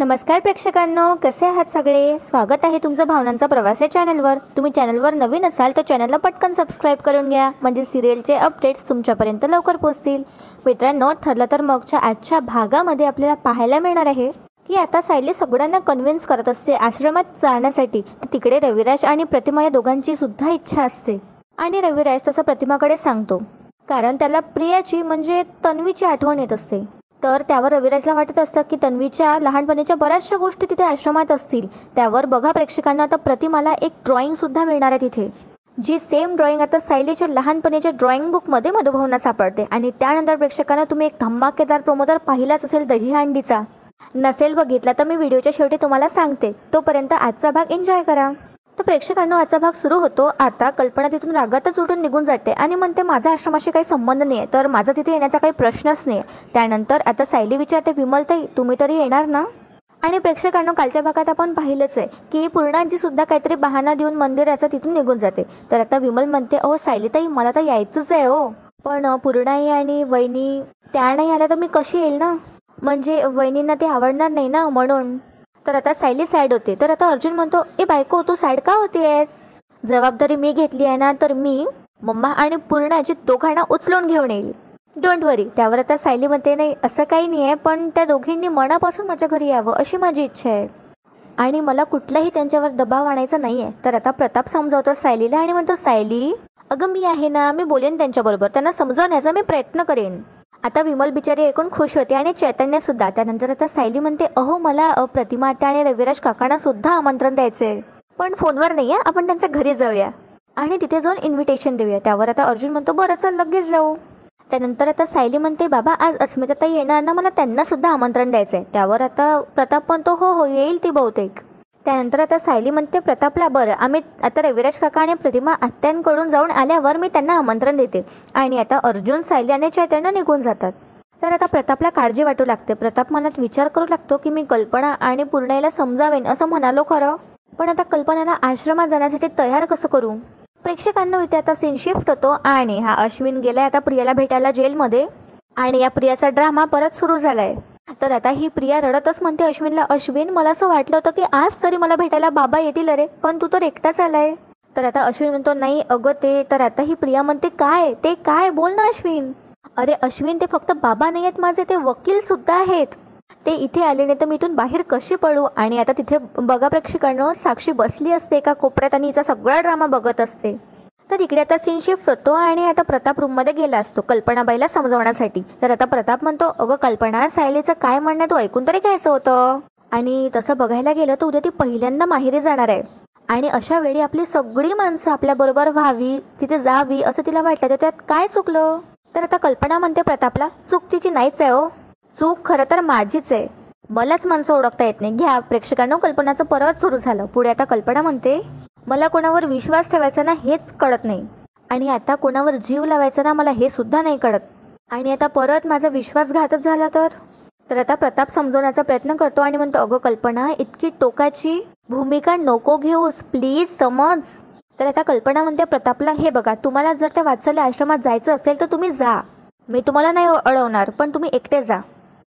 नमस्कार प्रेक्षकांनो, कसे आहात सगळे? स्वागत आहे तुमचं भावनांचा प्रवास या चॅनलवर. तुम्ही चॅनलवर नवीन असाल तर चॅनलला पटकन सबस्क्राईब करून घ्या, म्हणजे सिरियलचे अपडेट्स तुमच्यापर्यंत लवकर पोहोचतील. मित्रांनो, ठरलं तर मगच्या आजच्या भागामध्ये आपल्याला पाहायला मिळणार आहे की आता सायली सगळ्यांना कन्व्हिन्स करत असते आश्रमात जाण्यासाठी. तिकडे रविराज आणि प्रतिमा या दोघांची सुद्धा इच्छा असते आणि रविराज तसं प्रतिमाकडे सांगतो, कारण त्याला प्रियाची म्हणजे तन्वीची आठवण येत असते. तर त्यावर रविराजला वाटत असतं की तन्वीच्या लहानपणीच्या बऱ्याचशा गोष्टी तिथे आश्रमात असतील. त्यावर बघा प्रेक्षकांना, आता प्रतिमाला एक ड्रॉइंगसुद्धा मिळणार आहे तिथे, जी सेम ड्रॉइंग आता सायलीच्या लहानपणीच्या ड्रॉइंग बुकमध्ये मधुभावना सापडते. आणि त्यानंतर प्रेक्षकांना तुम्ही एक धमाकेदार प्रोमो तर पाहिलाच असेल दहीहंडीचा. नसेल बघितला तर मी व्हिडिओच्या शेवटी तुम्हाला सांगते. तोपर्यंत आजचा भाग एन्जॉय करा. तर प्रेक्षकांना आजचा भाग सुरू होतो. आता कल्पना तिथून रागातच उठून निघून जाते आणि म्हणते माझा आश्रमाशी काही संबंध नाही आहे, तर माझा तिथे येण्याचा काही प्रश्नच नाही. त्यानंतर आता सायली विचारते, विमलताई तुम्ही तरी येणार ना? आणि प्रेक्षकांना कालच्या भागात आपण पाहिलंच आहे की पूर्णाजी सुद्धा काहीतरी बहाणा देऊन मंदिराचा तिथून निघून जाते. तर आता विमल म्हणते, अहो सायलीताई मला तर यायचंच आहे हो, पण पूर्णाई आणि वहिनी त्या नाही आल्या तर मी कशी येईल ना, म्हणजे वहिनींना ते आवडणार नाही ना म्हणून. तर आता सायली सॅड होते. तर आता अर्जुन म्हणतो, ए बायको तू सॅड का होतीयस? जबाबदारी मी घेतली आहे ना, तर मी मम्मा आणि पूर्णाजी दोघांना उचलून घेऊन येईल, डोंट वरी. त्यावर आता सायली म्हणते, नाही असं काही नाही आहे, पण त्या दोघींनी मनापासून माझ्या घरी यावं अशी माझी इच्छा आहे आणि मला कुठलाही त्यांच्यावर दबाव आणायचा नाही आहे. तर आता प्रताप समजावतो सायलीला आणि म्हणतो, सायली अगं मी आहे ना, मी बोलेन त्यांच्याबरोबर, त्यांना समजावण्याचा मी प्रयत्न करेन. आता विमल बिचारी ऐकून खुश होते आणि चैतन्य सुद्धा. त्यानंतर आता सायली म्हणते, अहो मला प्रतिमा आत्या आणि रविराज काकांना सुद्धा आमंत्रण द्यायचे, पण फोनवर नाही आहे, आपण त्यांच्या घरी जाऊया आणि तिथे जाऊन इन्व्हिटेशन देऊया. त्यावर आता अर्जुन म्हणतो, बरं चल लगेच जाऊ. त्यानंतर आता सायली म्हणते, बाबा आज अस्मिताताई येणार ना, मला त्यांना सुद्धा आमंत्रण द्यायचं आहे. त्यावर आता प्रताप म्हणतो, हो हो येईल ती बहुतेक. त्यानंतर आता सायली म्हणते प्रतापला, बरं आम्ही आता रविराज काका आणि प्रतिमा आत्यांकडून जाऊन आल्यावर मी त्यांना आमंत्रण देते. आणि आता अर्जुन, सायली आणि चैतन्य निघून जातात. तर आता प्रतापला काळजी वाटू लागते. प्रताप मनात विचार करू लागतो की मी कल्पना आणि पूर्णाईला समजावेन असं म्हणालो खरं, पण आता कल्पनाला आश्रमात जाण्यासाठी तयार कसं करू? प्रेक्षकांना इथे आता सीन शिफ्ट होतो आणि हा अश्विन गेलाय आता प्रियाला भेटायला जेलमध्ये आणि या प्रियाचा ड्रामा परत सुरू झालाय. तर आता ही प्रिया रडतच म्हणते अश्विनला, अश्विन मला असं वाटलं होतं की आज तरी मला भेटायला बाबा येतील रे, पण तू तर एकटाच आलाय. तर आता अश्विन म्हणतो, नाही अगं ते. तर आता ही प्रिया म्हणते, काय ते काय, बोल ना अश्विन. अरे अश्विन ते फक्त बाबा नाही आहेत माझे, ते वकील सुद्धा आहेत. ते इथे आले नाही तर मी इथून बाहेर कशी पडू? आणि आता तिथे बघा प्रेक्षकांनो, साक्षी बसली असते एका कोपऱ्यात आणि हिचा सगळा ड्रामा बघत असते. तर इकडे आता सीन शिफ्ट होतो आणि आता प्रताप रूममध्ये गेला असतो कल्पनाबाईला समजावण्यासाठी. तर आता प्रताप म्हणतो, अगं कल्पना सायलीचं काय म्हणणं तू ऐकून तरी घ्यायचं होतं. आणि तसं बघायला गेलं तर उद्या ती पहिल्यांदा माहेरी जाणार आहे आणि अशा वेळी आपली सगळी माणसं आपल्याबरोबर व्हावी, तिथे जावी असं तिला वाटलं, तर त्यात काय चुकलं? तर आता कल्पना म्हणते प्रतापला, चूक तिची नाहीच आहे हो, चूक खरं तर माझीच आहे, मलाच माणसं ओळखता येत नाही. घ्या प्रेक्षकांनो, कल्पनाचं परत सुरू झालं. पुढे आता कल्पना म्हणते, मला कोणावर विश्वास ठेवायचा ना हेच कळत नाही आणि आता कोणावर जीव लावायचा ना मला हे सुद्धा नाही कळत, आणि आता परत माझा विश्वासघातच झाला तर. तर आता प्रताप समजवण्याचा प्रयत्न करतो आणि म्हणतो, अगं कल्पना इतकी टोकाची भूमिका नको घेऊस प्लीज, समज. तर आता कल्पना म्हणते प्रतापला, हे बघा तुम्हाला जर त्या वात्सल्य आश्रमात जायचं असेल तर तुम्ही जा, मी तुम्हाला नाही अडवणार, पण तुम्ही एकटे जा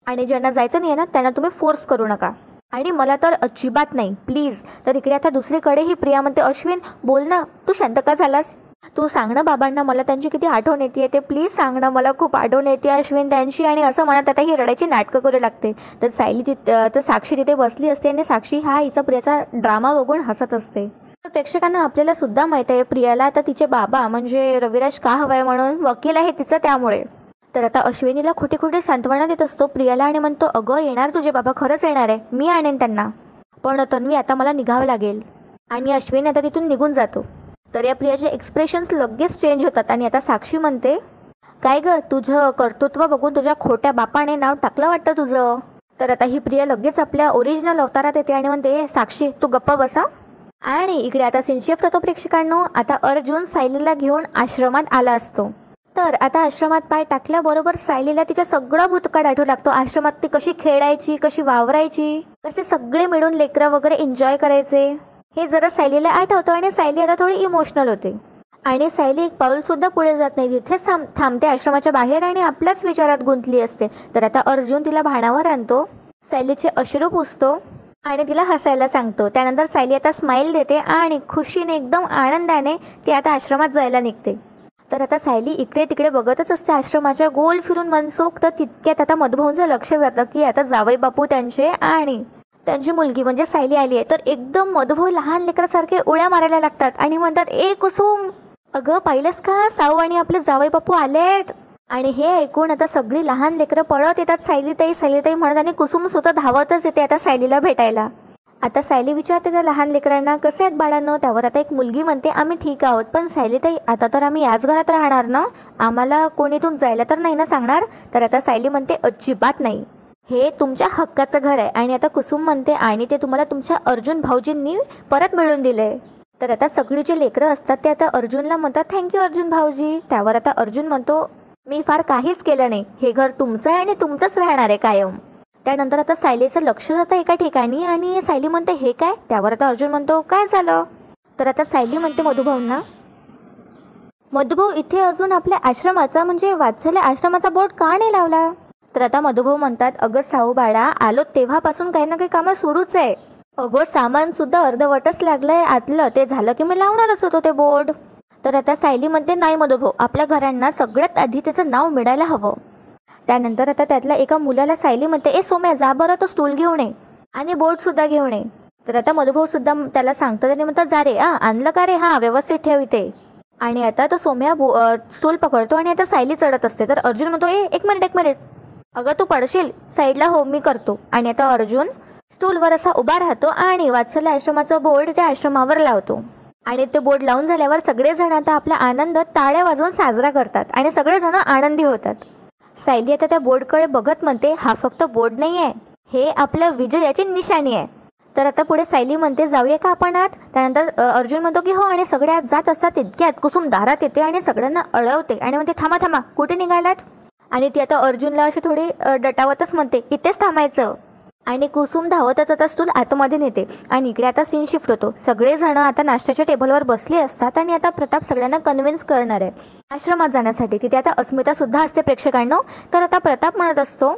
आणि ज्यांना जायचं नाही ना त्यांना तुम्ही फोर्स करू नका, आणि मला तर अजिबात नाही प्लीज. तर इकडे आता दुसरीकडे ही प्रिया म्हणते, अश्विन बोल ना, तू शांत का झालास? तू सांग ना बाबांना, मला त्यांची किती आठवण येते, ते प्लीज सांग ना, मला खूप आठवण येते अश्विन त्यांची. आणि असं म्हणत आता ही रडायची नाटकं करू लागते. तर सायली तर साक्षी तिथे बसली असते आणि साक्षी हा हिचा प्रियाचा ड्रामा बघून हसत असते. तर प्रेक्षकांना आपल्याला सुद्धा माहीत आहे प्रियाला आता तिचे बाबा म्हणजे रविराज का हवाय म्हणून, वकील आहे तिचं त्यामुळे. तर आता अश्विनीला खोटी खोटी सांत्वना देत असतो प्रियाला आणि म्हणतो, अगं येणार तुझे बाबा, खरंच येणार आहे, मी आणेन त्यांना, पण तन्वी आता मला निघावं लागेल. आणि अश्विनी आता तिथून निघून जातो. तर या प्रियाचे एक्सप्रेशन्स लगेच चेंज होतात आणि आता साक्षी म्हणते, काय ग तुझं कर्तृत्व बघून तुझ्या खोट्या बापाने नाव टाकलं वाटतं तुझं. तर आता ही प्रिया लगेच आपल्या ओरिजिनल अवतारात येते आणि म्हणते, साक्षी तू गप्पा बसा. आणि इकडे आता सीन शिफ्ट होतो प्रेक्षकांनो. आता अर्जुन सायलीला घेऊन आश्रमात आला असतो. तर आता आश्रमात पाय टाकल्याबरोबर सायलीला तिच्या सगळं भूतकाळ आठवू लागतो. आश्रमात ती कशी खेळायची, कशी वावरायची, कसे सगळे मिळून लेकरं वगैरे एन्जॉय करायचे, हे जरा सायलीला आठवतं आणि सायली आता थोडी इमोशनल होते. आणि सायली एक पाऊल सुद्धा पुढे जात नाही, तिथेच थांबते आश्रमाच्या बाहेर आणि आपल्याच विचारात गुंतली असते. तर आता अर्जुन तिला भाणावर आणतो सायलीचे अश्रू पुसतो आणि तिला हसायला सांगतो. त्यानंतर सायली आता स्माईल देते आणि खुशीने एकदम आनंदाने ती आता आश्रमात जायला निघते. तर आता सायली इकडे तिकडे बघतच असते आश्रमाच्या गोल फिरून मनसोक्त. तर तितक्यात आता मधुभाऊंचं लक्ष जातं की आता जावई बापू त्यांचे आणि त्यांची मुलगी म्हणजे सायली आली आहे. तर एकदम मधुभाऊ लहान लेकरासारखे उड्या मारायला लागतात आणि म्हणतात, ए कुसुम, अगं पाहिलंस का, साऊ आणि आपले जावई बापू आलेत. आणि हे ऐकून आता सगळी लहान लेकरं पळत येतात सायलीताई म्हणत आणि कुसुम स्वतः धावतच येते आता सायलीला भेटायला. आता सायली विचारते त्या लहान लेकरांना, कसे आहेत बाळांनो. त्यावर आता एक मुलगी म्हणते, आम्ही ठीक आहोत, पण सायलीताई आता तर आम्ही याच घरात राहणार ना, आम्हाला कोणीतून जायला तर नाही ना सांगणार. तर आता सायली म्हणते, अजिबात नाही, हे तुमच्या हक्काचं घर आहे. आणि आता कुसुम म्हणते, आणि ते तुम्हाला तुमच्या अर्जुन भाऊजींनी परत मिळवून दिले. तर आता सगळी जे लेकरं असतात ते आता अर्जुनला म्हणतात, थँक्यू अर्जुन भाऊजी. त्यावर आता अर्जुन म्हणतो, मी फार काहीच केलं नाही, हे घर तुमचं आहे आणि तुमचंच राहणार आहे कायम. त्यानंतर आता सायलीचं लक्ष जातं एका ठिकाणी आणि सायली म्हणते, हे काय. त्यावर आता अर्जुन म्हणतो, काय झालं. तर आता सायली म्हणते मधुभाऊंना, मधुभाऊ इथे अजून आपल्या आश्रमाचा म्हणजे वात्सल्य आश्रमाचा बोर्ड का नाही लावला. तर आता मधुभाऊ म्हणतात, अगं साऊ बाळा, आलो तेव्हापासून काही ना काही कामं सुरूच आहे. अगं सामान सुद्धा अर्धवटच लागलंय आतलं, ते झालं की मी लावणारच होतो ते बोर्ड. तर आता सायली म्हणते, नाही मधुभाऊ, आपल्या घरांना सगळ्यात आधी त्याचं नाव मिळायला हवं. त्यानंतर आता त्यातल्या एका मुलाला सायली म्हणते, ए सोम्या, जा बरं तो स्टूल घेऊन ये आणि बोर्ड सुद्धा घेऊन ये. तर आता मधुभाऊ सुद्धा त्याला सांगतात आणि म्हणतात, जा रे, आणलं का रे, व्यवस्थित ठेव इथे. आणि आता तो सोम्या स्टूल पकडतो आणि आता सायली चढत असते. तर अर्जुन म्हणतो, एक मिनिट, अगं तू पडशील, साईडला हो, मी करतो. आणि आता अर्जुन स्टूलवर असा उभा राहतो आणि वात्सल्य आश्रमाचा बोर्ड त्या आश्रमावर लावतो. आणि ते बोर्ड लावून झाल्यावर सगळेजण आता आपला आनंद टाळ्या वाजवून साजरा करतात आणि सगळेजण आनंदी होतात. सायली आता त्या बोर्डकडे बघत म्हणते, हा फक्त बोर्ड नाही आहे, हे आपल्या विजयाची निशाणी आहे. तर आता पुढे सायली म्हणते, जाऊया का आपण आत. त्यानंतर अर्जुन म्हणतो की हो. आणि सगळे आत जात असतात. तितक्यात कुसुम दारात येते आणि सगळ्यांना अडवते आणि म्हणते, थांबा, कुठे निघालात. आणि ती आता अर्जुनला अशी थोडी डटावतच म्हणते, इथेच थांबायचं. आणि कुसुम धावतच आता स्टूल आतमध्ये नेते. आणि इकडे आता सीन शिफ्ट होतो. सगळेजण आता नाश्त्याच्या टेबलवर बसले असतात आणि आता प्रताप सगळ्यांना कन्व्हिन्स करणार आहे आश्रमात जाण्यासाठी. तिथे आता अस्मिता सुद्धा असते प्रेक्षकांनो. तर आता प्रताप म्हणत असतो,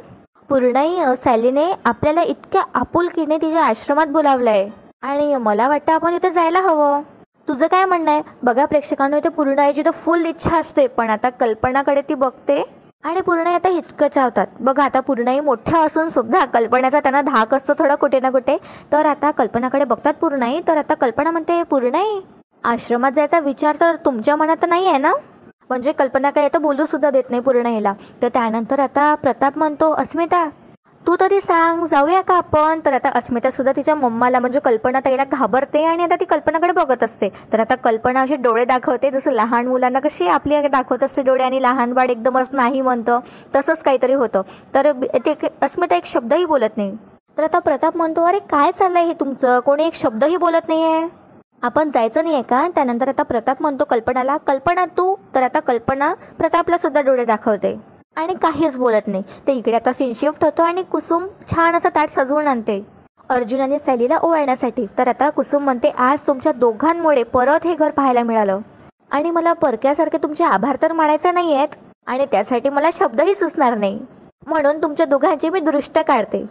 पूर्णाई, सायलीने आपल्याला इतक्या आपुलकीने तिच्या आश्रमात बोलावलंय आणि मला वाटतं आपण इथे जायला हवं. तुझं काय म्हणणं आहे. बघा प्रेक्षकांनो, इथे पूर्णाईची तर फुल इच्छा असते, पण आता कल्पनाकडे ती बघते आणि पूर्णाई आता हिचकचावतात. बघा आता पूर्णाई मोठ्या असून सुद्धा कल्पनाचा त्यांना धाक असतो थोडा कुठे ना कुठे. तर आता कल्पनाकडे बघतात पूर्णाई. तर आता कल्पना म्हणते, पूर्णाई, आश्रमात जायचा विचार तर तुमच्या मनात नाही आहे ना. म्हणजे कल्पनाकडे आता बोलू सुद्धा देत नाही पूर्णाईला. तर त्यानंतर आता प्रताप म्हणतो, अस्मिता तू तरी सांग, जाऊया का आपण. तर आता अस्मिता सुद्धा तिच्या मम्माला म्हणजे कल्पना ताईला घाबरते आणि आता ती कल्पनाकडे बघत असते. तर आता कल्पना असे डोळे दाखवते, जसं लहान मुलांना कशी आपली दाखवत असते डोळे आणि लहान बाळ एकदमच नाही म्हणतं, तसंच काहीतरी होतं. तर ते अस्मिता एक शब्दही बोलत नाही. तर आता प्रताप म्हणतो, अरे काय चाललंय हे तुमचं, कोणी एक शब्दही बोलत नाही आहे, आपण जायचं नाही आहे का. त्यानंतर आता प्रताप म्हणतो कल्पनाला, कल्पना तू. तर आता कल्पना प्रतापला सुद्धा डोळे दाखवते आणि काहीच बोलत नाही. ते इकडे आता सीन शिफ्ट होतो आणि कुसुम छान असं ताट सजवून आणते अर्जुन आणि सायलीला ओवाळण्यासाठी. तर आता कुसुम म्हणते, आज तुमच्या दोघांमुळे परत हे घर पाहायला मिळालं आणि मला परक्यासारखे तुमचे आभार तर मानायचे नाही आहेत आणि त्यासाठी मला शब्दही सुचणार नाही, म्हणून तुमच्या दोघांची मी दृष्ट काढते.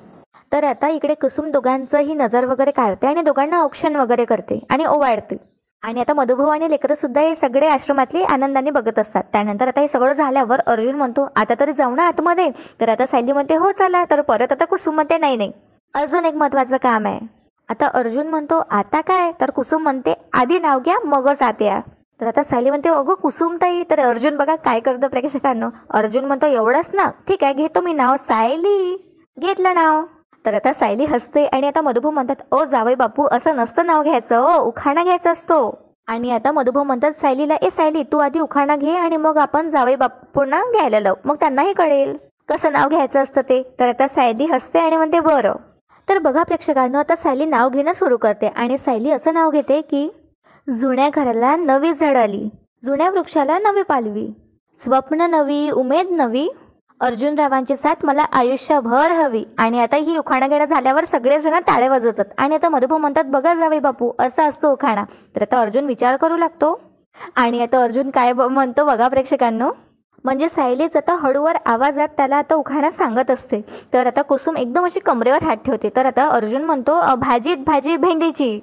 तर आता इकडे कुसुम दोघांचंही नजर वगैरे काढते आणि दोघांना औक्षण वगैरे करते आणि ओवाळते. आणि आता मधुभाऊ आणि लेकरं सुद्धा हे सगळे आश्रमातले आनंदाने बघत असतात. त्यानंतर आता हे सगळं झाल्यावर अर्जुन म्हणतो, आता तरी जाऊ ना आतमध्ये. तर आता सायली म्हणते, हो चला. तर परत आता कुसुम म्हणते, नाही, अजून एक महत्त्वाचं काम आहे. आता अर्जुन म्हणतो, आता काय. तर कुसुम म्हणते, आधी नाव घ्या मगच आत या. तर आता सायली म्हणते, अगं कुसुम ताई. तर अर्जुन बघा काय करतो प्रेक्षकांनो. अर्जुन म्हणतो, एवढंच ना, ठीक आहे घेतो मी नाव, सायली. घेतलं नाव. तर आता सायली हसते आणि आता मधुभाऊ म्हणतात, ओ जावई बापू, असं नसतं नाव घ्यायचं, उखाणा घ्यायचा असतो. आणि आता मधुभाऊ म्हणतात सायलीला, ए सायली तू आधी उखाणा घे आणि मग आपण जावई बापूंना घ्यायला लावू, मग त्यांनाही कळेल कसं नाव घ्यायचं असतं ते. तर आता सायली हसते आणि म्हणते, बरं. तर बघा प्रेक्षकांनो, आता सायली नाव घेणं सुरू करते आणि सायली असं नाव घेते की, जुन्या घराला नवी झाड आली, जुन्या वृक्षाला नवी पालवी, स्वप्न नवी, उमेद नवी, अर्जुनरावांची साथ मला आयुष्यभर हवी. आणि आता ही उखाणा घेणं झाल्यावर सगळेजण टाळे वाजवतात आणि आता मधुभाऊ म्हणतात, बघा जावई बापू, असा असतो उखाणा. तर आता अर्जुन विचार करू लागतो आणि आता अर्जुन काय म्हणतो बघा प्रेक्षकांनो. म्हणजे सायलीच आता हळूवार आवाजात त्याला आता उखाणा सांगत असते. तर आता कुसुम एकदम अशी कमरेवर हात ठेवते. तर आता अर्जुन म्हणतो भाजीत भाजी भेंडीची.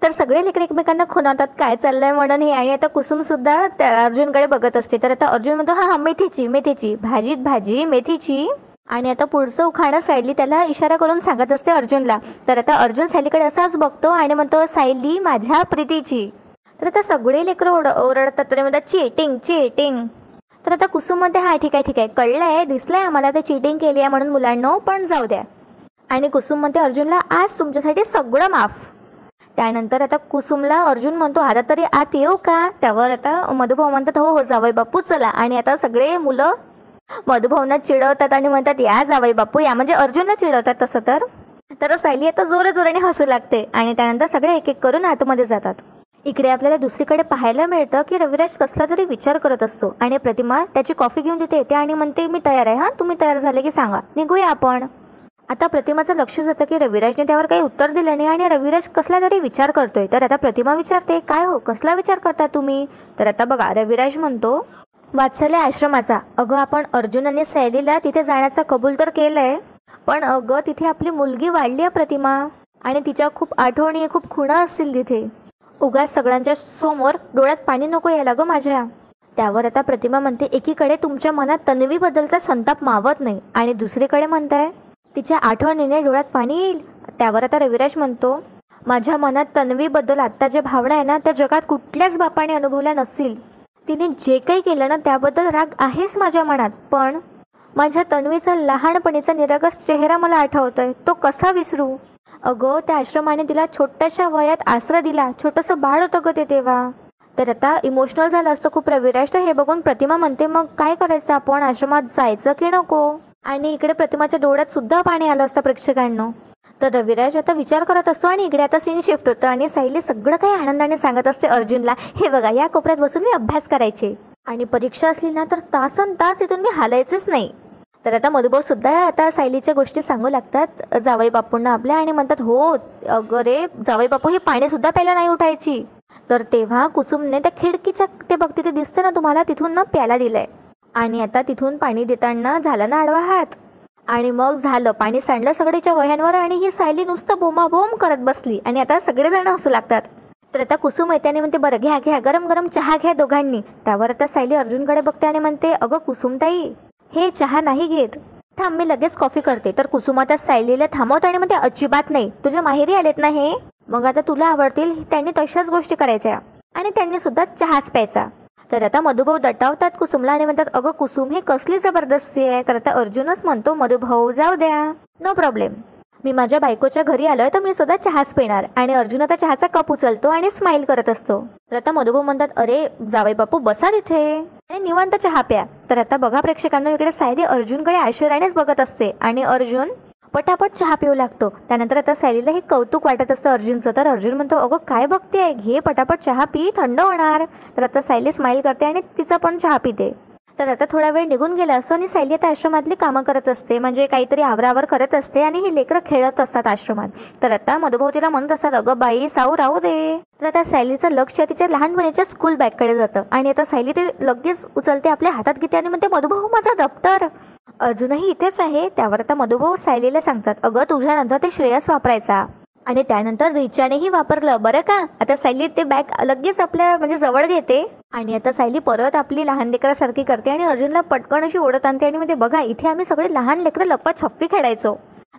तर सगळे लेकरं एकमेकांना खुणावतात काय चाललंय म्हणून हे. आणि आता कुसुम सुद्धा त्या अर्जुनकडे बघत असते. तर आता अर्जुन म्हणतो हा मेथीची मेथीची भाजीत भाजी मेथीची. आणि आता पुढचं उखाणं सायली त्याला इशारा करून सांगत असते अर्जुनला. तर आता अर्जुन सायलीकडे असाच बघतो आणि म्हणतो सायली माझ्या प्रीतीची. तर आता सगळे लेकरं ओरडतात. तरी म्हणतात चीटिंग चीटिंग. तर आता कुसुम म्हणते हा ठीक आहे कळलंय दिसलंय आम्हाला ते चीटिंग केली आहे म्हणून मुलांनो, पण जाऊ द्या. आणि कुसुम म्हणते अर्जुनला आज तुमच्यासाठी सगळं माफ. त्यानंतर आता कुसुमला अर्जुन म्हणतो आता तरी आत येऊ का. त्यावर आता मधुभाऊ म्हणतात हो जावई बापू चला. आणि आता सगळे मुलं मधुभाऊंना चिडवतात आणि म्हणतात या जावई बापू या, म्हणजे अर्जुनला चिडवतात तसं. तर सायली आता जोराने हसू लागते. आणि त्यानंतर सगळे एक एक करून आतमध्ये जातात. इकडे आपल्याला दुसरीकडे पाहायला मिळतं की रविराज कसला तरी विचार करत असतो. आणि प्रतिमा त्याची कॉफी घेऊन तिथे येते आणि म्हणते मी तयार आहे, तुम्ही तयार झाले की सांगा निघूया आपण. आता प्रतिमाचं लक्ष जातं की रविराजने त्यावर काही उत्तर दिलं नाही आणि रविराज कसला तरी विचार करतोय. तर आता प्रतिमा विचारते काय हो कसला विचार करता तुम्ही. तर आता बघा रविराज म्हणतो वात्सल्य आश्रमाचा. अगं आपण अर्जुन आणि सायलीला तिथे जाण्याचा कबूल तर केलंय, पण अगं तिथे आपली मुलगी वाढली आहे प्रतिमा आणि तिच्या खूप आठवणी खूप खुणा असतील तिथे. उगाच सगळ्यांच्या समोर डोळ्यात पाणी नको यायला गं माझ्या. त्यावर आता प्रतिमा म्हणते एकीकडे तुमच्या मनात तन्वीबद्दलचा संताप मावत नाही आणि दुसरीकडे म्हणताय तिच्या आठवणीने डोळ्यात पाणी येईल. त्यावर आता रविराज म्हणतो माझ्या मनात तन्वीबद्दल आत्ता ज्या भावना आहे ना त्या जगात कुठल्याच बापाने अनुभवल्या नसतील. तिने जे काही केलं ना त्याबद्दल राग आहेच माझ्या मनात, पण माझ्या तन्वीचा लहानपणीचा निरागस चेहरा मला आठवतोय, तो कसा विसरू. अगं त्या आश्रमाने तिला छोट्याशा वयात आसरा दिला, छोटंसं बाळ होतं ग ते तेव्हा. तर आता इमोशनल झालं असतं खूप रविराज. हे बघून प्रतिमा म्हणते मग काय करायचं आपण आश्रमात जायचं की नको. आणि इकडे प्रतिमाच्या डोळ्यात सुद्धा पाणी आलं असतं प्रेक्षकांना. तर रविराज आता विचार करत असतो आणि इकडे आता सीन शिफ्ट होतं आणि सायली सगळं काही आनंदाने सांगत असते अर्जुनला हे बघा या कोपऱ्यात बसून मी अभ्यास करायचे आणि परीक्षा असली ना तर तासन तास इथून मी हालायचेच नाही. तर आता मधुभाऊ सुद्धा आता सायलीच्या गोष्टी सांगू लागतात जावई बापूंना आपल्या आणि म्हणतात हो अगं रे जावई बापू ही पाणी सुद्धा प्यायला नाही उठायची. तर तेव्हा कुसुमने त्या खिडकीच्या ते बघ तिथे दिसते ना तुम्हाला तिथून ना प्यायला दिलंय आणि आता तिथून पाणी देताना झाला ना आडवा हात आणि मग झालं पाणी सांडलं सगळ्याच्या वह्यांवर आणि ही सायली नुसतं बोमाबोम करत बसली आणि आता सगळेजण हसू लागतात. तर आता कुसुम येते आणि म्हणते बरं घ्या घ्या गरम गरम चहा घ्या दोघांनी. त्यावर आता सायली अर्जुनकडे बघते आणि म्हणते अगं कुसुमताई हे चहा नाही घेत, थांब मी लगेच कॉफी करते. तर कुसुम आता सायलीला थांबवते आणि म्हणते अजिबात नाही, तुझ्या माहेरी आलेत ना हे, मग आता तुला आवडतील त्यांनी तशाच गोष्टी करायच्या आणि त्यांनी सुद्धा चहाच प्यायचा. तर आता मधुभाऊ दटावतात कुसुमला आणि म्हणतात अगं कुसुम हे कसली जबरदस्ती आहे. तर आता अर्जुनच म्हणतो मधुभाऊ जाऊ द्या नो प्रॉब्लेम, मी माझ्या बायकोच्या घरी आलोय तर मी सुद्धा चहाच पिणार. आणि अर्जुन आता चहाचा कप उचलतो आणि स्माइल करत असतो. तर आता मधुभाऊ म्हणतात अरे जावई बापू बसा तिथे आणि निवांत चहा प्या. तर आता बघा प्रेक्षकांना इकडे सायली अर्जुनकडे आश्चर्यानेच बघत असते आणि अर्जुन पटापट चहा पिऊ लागतो. त्यानंतर आता सायलीला हे कौतुक वाटत असतं अर्जुनचं. तर अर्जुन म्हणतो अगं काय बघते घे पटापट चहा पी थंड होणार. तर आता सायली स्माइल करते आणि तिचा पण चहा पिते. तर आता थोडा वेळ निघून गेला असतो आणि सायली आता आश्रमातली कामं करत असते म्हणजे काहीतरी आवरावर करत असते आणि ही लेकरं खेळत असतात आश्रमात. तर आता मधुभाऊ तिला म्हणत असतात अगं बाई साऊ राहू दे. तर आता सायलीचं लक्ष तिच्या लहानपणीच्या स्कूल बॅगकडे जातं आणि आता सायली ते लगेच उचलते आपल्या हातात घेते आणि म्हणते मधुभाऊ माझा दप्तर अजूनही इथेच आहे. त्यावर आता मधुभाऊ सायलीला सांगतात अगं तुझ्यानंतर ते श्रेयस वापरायचा आणि त्यानंतर रिचानेही वापरलं बरं का. आता सायली ते बॅग लगेच आपल्या म्हणजे जवळ घेते आणि आता सायली परत आपली लहान लेकरासारखी करते आणि अर्जुनला पटकन अशी ओढत आणते आणि म्हणजे बघा इथे आम्ही सगळे लहान लेकरं लप्पाछप्पी खेळायचो.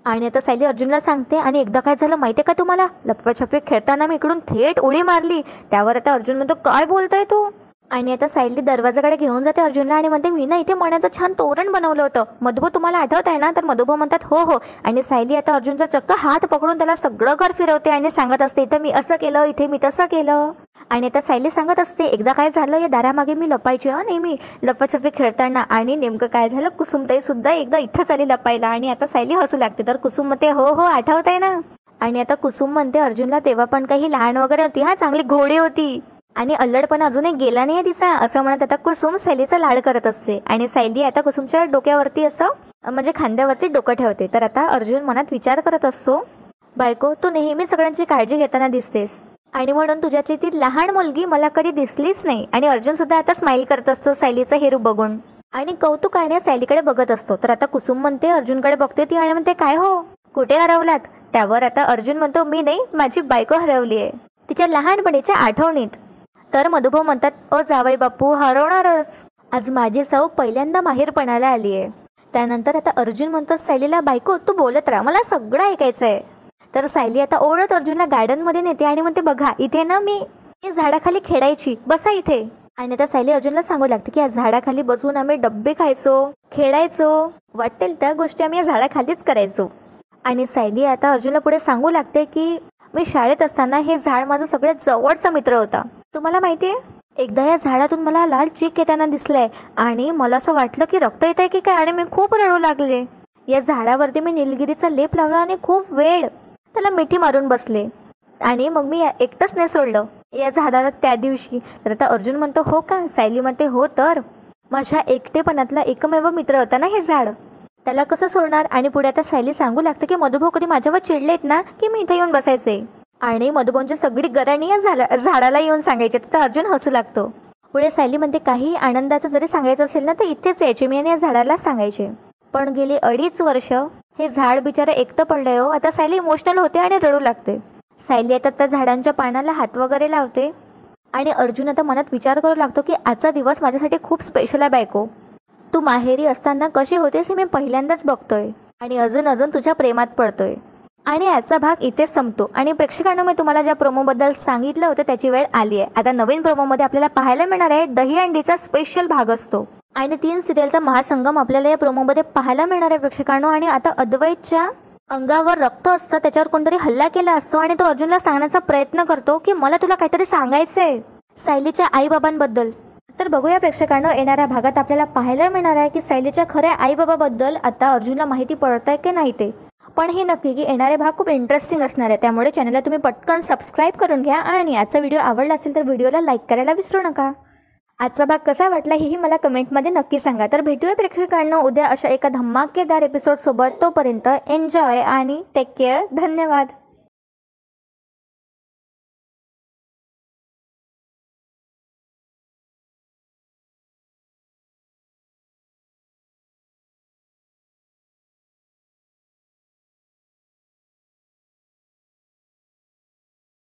आणि आता सायली अर्जुनला सांगते आणि एकदा काय झालं माहितीये का तुम्हाला, लप्पाछप्पी खेळताना मी इकडून थेट उडी मारली. त्यावर आता अर्जुन म्हणतो काय बोलताय तू. आणि आता सायली दरवाजाकडे घेऊन जाते अर्जुनला आणि म्हणते मी ना इथे मण्याचं छान तोरण बनवलं होतं मधुभाऊ तुम्हाला आठवत आहे ना. तर मधुभाऊ म्हणतात हो हो. आणि सायली आता अर्जुनचा चक्क हात पकडून त्याला सगळं घर फिरवते आणि सांगत असते इथं मी असं केलं इथे मी तसं केलं. आणि आता सायली सांगत असते एकदा काय झालं या दारामागे मी लपायची नेहमी लप्पाछप्पी खेळताना आणि नेमकं काय झालं कुसुमताई सुद्धा एकदा इथंच आली लपायला. आणि आता सायली हसू लागते. तर कुसुम म्हणते हो हो आठवत आहे ना. आणि आता कुसुम म्हणते अर्जुनला तेव्हा पण काही लहान वगैरे होती चांगली घोडी होती आणि अल्लडपणा अजूनही गेला नाही तिचा असं म्हणत आता कुसुम सायलीचा लाड करत असते. आणि सायली आता कुसुमच्या डोक्यावरती असं म्हणजे खांद्यावरती डोकं ठेवते. तर आता अर्जुन मनात विचार करत असतो बायको तू नेहमी सगळ्यांची काळजी घेताना दिसतेस आणि म्हणून तुझ्यातली ती लहान मुलगी मला कधी दिसलीच नाही. आणि अर्जुन सुद्धा आता स्माइल करत असतो सायलीचं हे रूप बघून. आणि कौतुकाने सायलीकडे बघत असतो. तर आता कुसुम म्हणते अर्जुनकडे बघते ती आणि म्हणते काय हो कुठे हरवलात. त्यावर आता अर्जुन म्हणतो मी नाही, माझी बायको हरवली आहे तिच्या लहानपणीच्या आठवणीत. तर मधुभाऊ म्हणतात जावई बापू हरवणारच, आज माझी साऊ पहिल्यांदा माहेरपणाला आली आहे. त्यानंतर आता अर्जुन म्हणतो सायलीला बायको तू बोलत राहा, मला सगळं ऐकायचं आहे. तर सायली आता ओरडत अर्जुनला गार्डन मध्ये नेते आणि म्हणते बघा इथे ना मी झाडाखाली खेळायची, बसा इथे. आणि आता सायली अर्जुनला सांगू लागते की या झाडाखाली बसून आम्ही डब्बे खायचो, खेळायचो, वाटेल त्या गोष्टी आम्ही या झाडाखालीच करायचो. आणि सायली आता अर्जुनला पुढे सांगू लागते की मी शाळेत असताना हे झाड माझा सगळ्यात जवळचा मित्र होता. तुम्हाला माहितीये एकदा या झाडातून मला लाल चीक येताना दिसलंय आणि मला असं वाटलं की रक्त येत आहे की काय, आणि मी खूप रडू लागले. या झाडावरती मी निलगिरीचा लेप लावला आणि खूप वेळ त्याला मिठी मारून बसले आणि मग मी एकटंच नाही सोडलं या झाडाला त्या दिवशी. तर आता अर्जुन म्हणतो हो का. सायली म्हणते हो, तर माझ्या एकटेपणातला एकमेव मित्र होता ना हे झाड, त्याला कसं सोडणार. आणि पुढे आता सायली सांगू लागते की मधुभाऊ कधी माझ्यावर चिडलेत ना की मी इथे येऊन बसायचे आणि मधुभाऊंची सगळी गराणी या झाडाला येऊन सांगायचे. तर अर्जुन हसू लागतो. पुढे सायली म्हणते काही आनंदाचं जरी सांगायचं असेल ना तर इथेच यायचे मी आणि या झाडाला सांगायचे. पण गेली 2.5 वर्ष हे झाड बिचारे एकटं पडलंय हो. आता सायली इमोशनल होते आणि रडू लागते. सायली आता त्या झाडांच्या पानाला हात वगैरे लावते आणि अर्जुन आता मनात विचार करू लागतो की आजचा दिवस माझ्यासाठी खूप स्पेशल आहे बायको. तू माहेरी असताना कशी होतेस हे मी पहिल्यांदाच बघतोय आणि अजून तुझ्या प्रेमात पडतोय. आणि आजचा भाग इथेच संपतो आणि प्रेक्षकांना मी तुम्हाला ज्या प्रोमोबद्दल सांगितलं होतं त्याची वेळ आली आहे. आता नवीन प्रोमोमध्ये आपल्याला पाहायला मिळणार आहे दही अंडीचा स्पेशल भाग असतो आणि 3 सिरियलचा महासंगम आपल्याला या प्रोमोमध्ये पाहायला मिळणार आहे प्रेक्षकांनो. आणि आता अद्वैतच्या अंगावर रक्त असतं, त्याच्यावर कोणतरी हल्ला केला असतो आणि तो अर्जुनला सांगण्याचा प्रयत्न करतो की मला तुला काहीतरी सांगायचंय सायलीच्या आईबाबांबद्दल. तर बघूया प्रेक्षकांनो येणाऱ्या भागात आपल्याला पाहायला मिळणार आहे की सायलीच्या खऱ्या आईबाबाबद्दल आता अर्जुनला माहिती पडत आहे की नाही ते. पण हे नक्की की येणारे भाग खूप इंटरेस्टिंग असणार आहे, त्यामुळे चॅनलला तुम्ही पटकन सबस्क्राईब करून घ्या आणि आजचा व्हिडिओ आवडला असेल तर व्हिडिओला लाईक करायला विसरू नका. आजचा भाग कसा वाटला हेही मला कमेंटमध्ये नक्की सांगा. तर भेटूया प्रेक्षकांनो उद्या अशा एका धमाकेदार एपिसोड सोबत. तोपर्यंत एन्जॉय आणि टेक केअर. धन्यवाद.